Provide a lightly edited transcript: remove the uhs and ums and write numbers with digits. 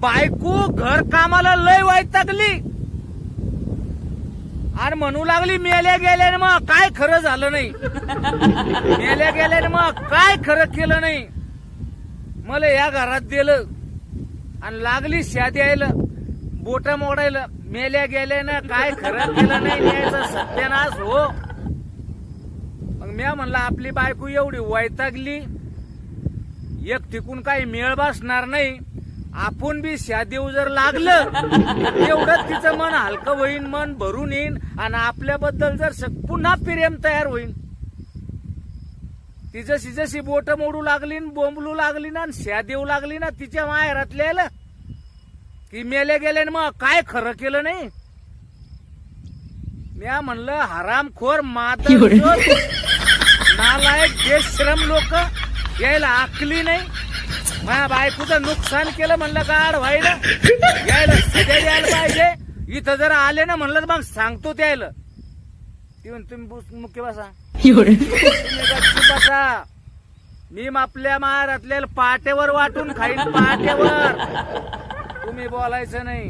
बायको घर कामाला लय वैतागली आणि म्हणू लागली मेल्या गेल्याने मग काय खरं झालं नाही, मेल्या गेल्याने मग काय खरं केलं नाही. मला या घरात दिलं आणि लागली शाद यायला बोट मोडायला. मेल्या गेल्यानं काय खरं केलं नाही, न्यायचा सत्यानाश हो. मग मी म्हणलं आपली बायको एवढी वैतागली, एक ठिकून काही मेळ बसणार नाही, आपण बी शादेव जर लागलं तर तेवढंच तिचं मन हलकं होईन, मन भरून येईन आणि आपल्याबद्दल जर पुन्हा प्रेम तयार होईल. ती जशी जशी बोट मोडू लागली बोंबलू लागली ना शादेव लागली ना तिच्या माहेरातल्या की मेले गेले मग काय खरं केलं नाही. मी म्हणलं हरामखोर मात्र नालायक बेशरम लोक यायला आकली नाही. माझ्या बायकोचं नुकसान केलं म्हणलं गाड व्हायला यायला सजा द्यायला पाहिजे. इथं जर आले ना म्हणलं मग सांगतो त्याला. तुम्ही मुख्य बसा, तुम्ही गच्ची बसा. मी आपल्या महारातल्या पाट्यावर वाटून खाईन, पाट्यावर. तुम्ही बोलायचं नाही.